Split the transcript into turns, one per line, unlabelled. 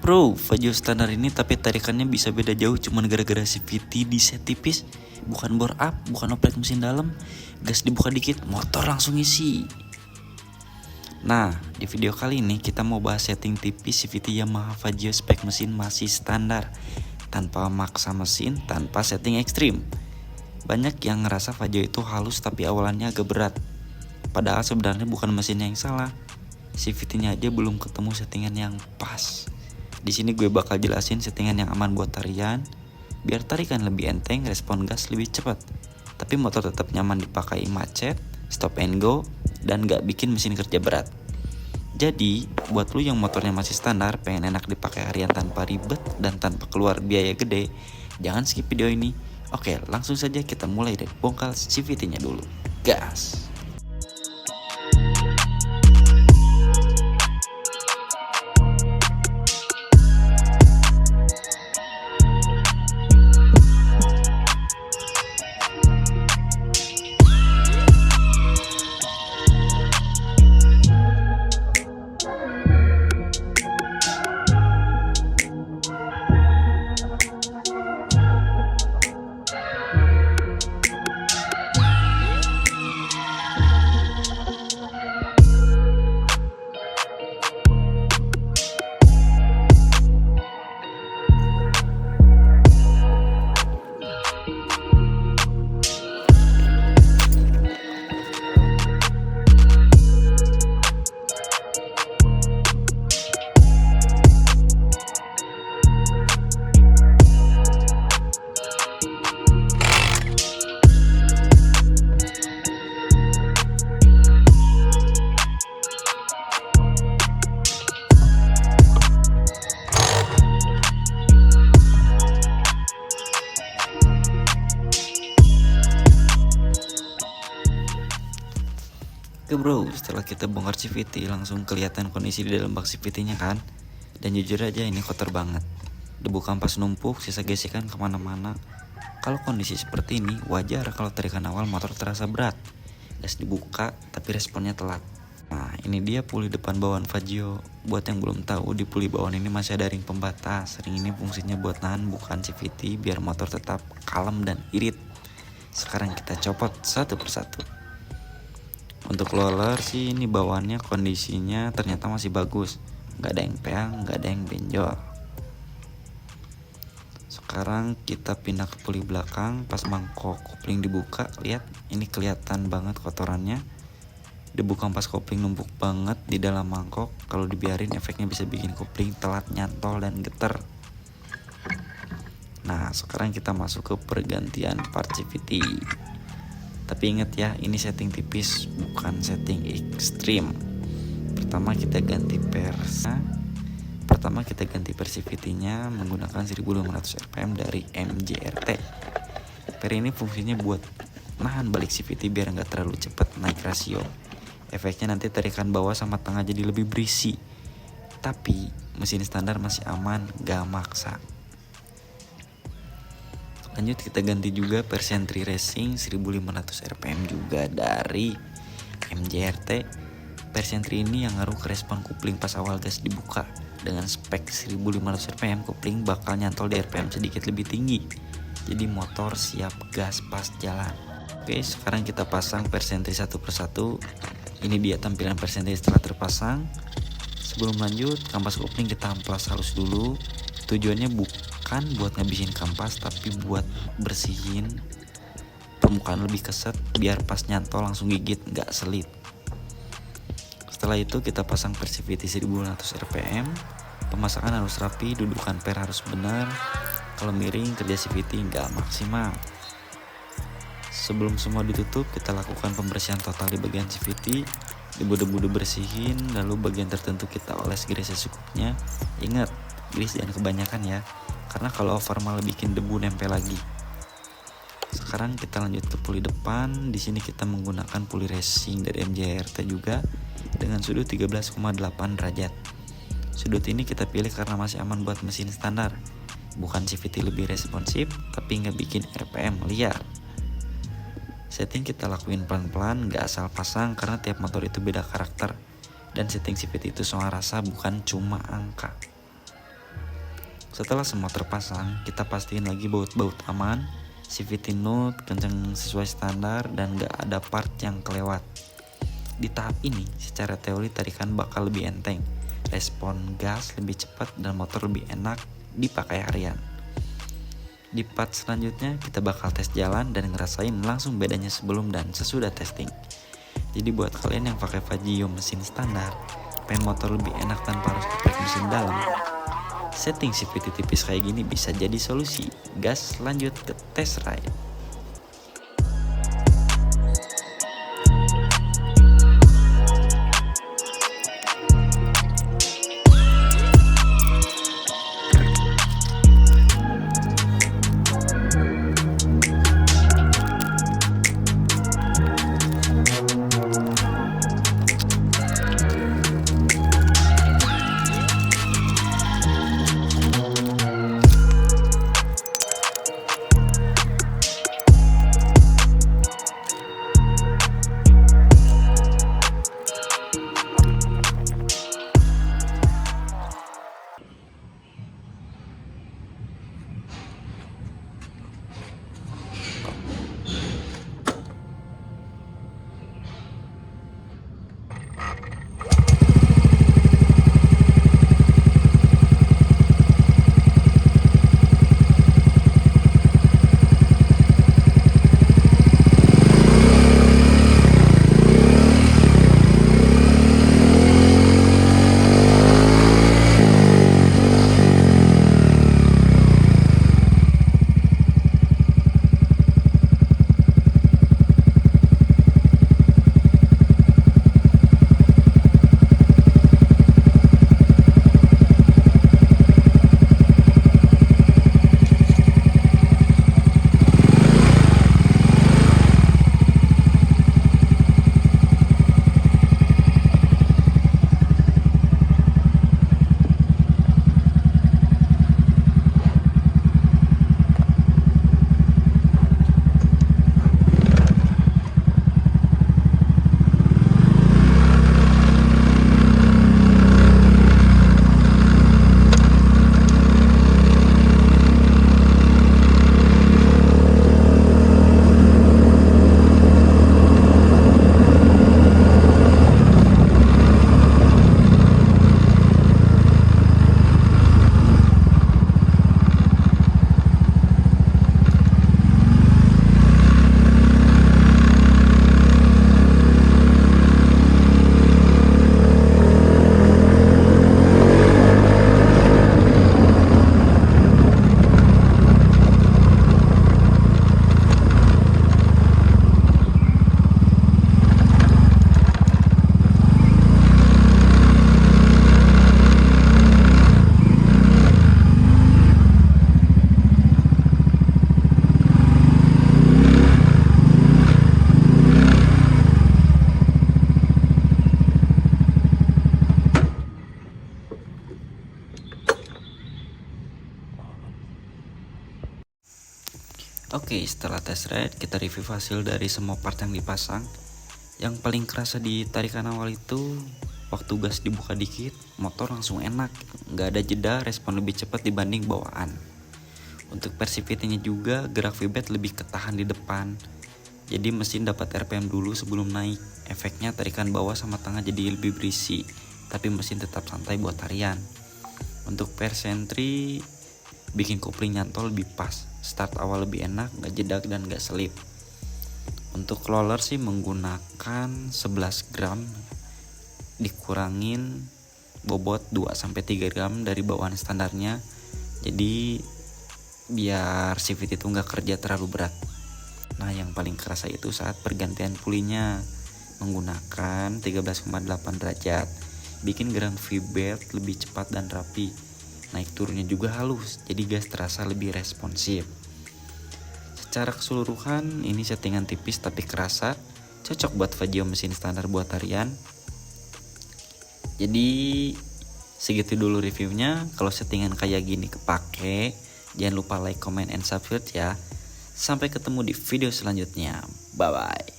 Bro, Vario standar ini tapi tarikannya bisa beda jauh cuman gara-gara CVT di set tipis. Bukan bore up, bukan oprek mesin dalam. Gas dibuka dikit, motor langsung isi. Nah, di video kali ini kita mau bahas setting tipis CVT Yamaha Vario spek mesin masih standar, tanpa maksa mesin, tanpa setting ekstrim. Banyak yang ngerasa Vario itu halus tapi awalannya agak berat. Padahal sebenarnya bukan mesinnya yang salah, CVT-nya aja belum ketemu settingan yang pas. Di sini gue bakal jelasin settingan yang aman buat tarian, biar tarikan lebih enteng, respon gas lebih cepat, tapi motor tetap nyaman dipakai macet, stop and go, dan gak bikin mesin kerja berat. Jadi, buat lu yang motornya masih standar, pengen enak dipakai harian tanpa ribet dan tanpa keluar biaya gede, jangan skip video ini. Oke, langsung saja kita mulai dari bongkar CVT-nya dulu. Gas! Oke bro, setelah kita bongkar CVT langsung kelihatan kondisi di dalam bak CVT-nya kan. Dan jujur aja ini kotor banget, debu kampas numpuk, sisa gesekan kemana-mana. Kalau kondisi seperti ini wajar kalau tarikan awal motor terasa berat. Gas dibuka tapi responnya telat. Nah ini dia puli depan bawaan Vario. Buat yang belum tahu, di puli bawaan ini masih ada ring pembatas. Ring ini fungsinya buat nahan bukan CVT biar motor tetap kalem dan irit. Sekarang kita copot satu persatu. Untuk roller sih ini bawaannya kondisinya ternyata masih bagus, nggak ada yang peang, nggak ada yang benjol. Sekarang kita pindah ke puli belakang. Pas mangkok kopling dibuka, lihat ini kelihatan banget kotorannya. Debu kampas kopling numpuk banget di dalam mangkok. Kalau dibiarin efeknya bisa bikin kopling telat nyantol dan geter. Nah sekarang kita masuk ke pergantian part CVT. Tapi ingat ya, ini setting tipis bukan setting ekstrim. Pertama kita ganti per CVT-nya menggunakan 1500 rpm dari MJRT. Per ini fungsinya buat nahan balik CVT biar nggak terlalu cepat naik rasio. Efeknya nanti tarikan bawah sama tengah jadi lebih berisi. Tapi mesin standar masih aman, gak maksa. Lanjut kita ganti juga per Sentry Racing 1500 rpm juga dari MJRT. Per Sentry ini yang ngaruh ke respon kopling pas awal gas dibuka. Dengan spek 1500 rpm, kopling bakal nyantol di rpm sedikit lebih tinggi, jadi motor siap gas pas jalan. Oke, sekarang kita pasang per Sentry satu persatu. Ini dia tampilan per Sentry setelah terpasang. Sebelum lanjut, kampas kopling kita amplas halus dulu. Tujuannya bukan buat ngabisin kampas, tapi buat bersihin permukaan lebih keset biar pas nyantol langsung gigit, nggak selit. Setelah itu kita pasang per CVT 1500 rpm. Pemasangan harus rapi, dudukan per harus benar. Kalau miring kerja CVT nggak maksimal. Sebelum semua ditutup, kita lakukan pembersihan total di bagian CVT. Debu-debu dibersihin, lalu bagian tertentu kita oles grease secukupnya. Ingat, grease jangan kebanyakan ya, karena kalau over malah bikin debu nempel lagi. Sekarang kita lanjut ke puli depan. Di sini kita menggunakan puli racing dari MJRT juga dengan sudut 13,8 derajat. Sudut ini kita pilih karena masih aman buat mesin standar. Bukan CVT lebih responsif, tapi nggak bikin RPM liar. Setting kita lakuin pelan-pelan, gak asal pasang karena tiap motor itu beda karakter. Dan setting CVT itu soal rasa bukan cuma angka. Setelah semua terpasang, kita pastiin lagi baut-baut aman, CVT nut kenceng sesuai standar, dan gak ada part yang kelewat. Di tahap ini, secara teori tarikan bakal lebih enteng, respon gas lebih cepat, dan motor lebih enak dipakai harian. Di part selanjutnya, kita bakal tes jalan dan ngerasain langsung bedanya sebelum dan sesudah testing. Jadi buat kalian yang pakai Fajio mesin standar, pengen motor lebih enak tanpa harus geprek mesin dalam, setting CVT tipis kayak gini bisa jadi solusi. Gas lanjut ke test ride. Oke, setelah test ride, kita review hasil dari semua part yang dipasang. Yang paling kerasa di tarikan awal itu, waktu gas dibuka dikit, motor langsung enak, nggak ada jeda, respon lebih cepat dibanding bawaan. Untuk persivity-nya juga, gerak V-bed lebih ketahan di depan. Jadi mesin dapat RPM dulu sebelum naik. Efeknya tarikan bawah sama tengah jadi lebih berisi, tapi mesin tetap santai buat harian. Untuk persentri, bikin kopling nyantol lebih pas. Start awal lebih enak, gak jedak dan gak selip. Untuk roller sih menggunakan 11 gram, dikurangin bobot 2-3 gram dari bawaan standarnya. Jadi biar CVT itu gak kerja terlalu berat. Nah, yang paling kerasa itu saat pergantian pulinya, menggunakan 13,8 derajat. Bikin gerak V-bed lebih cepat dan rapi. Naik turunnya juga halus, jadi gas terasa lebih responsif. Secara keseluruhan, ini settingan tipis tapi kerasa, cocok buat Fajio mesin standar buat harian. Jadi segitu dulu reviewnya. Kalau settingan kayak gini kepake, jangan lupa like, comment, and subscribe ya. Sampai ketemu di video selanjutnya. Bye bye.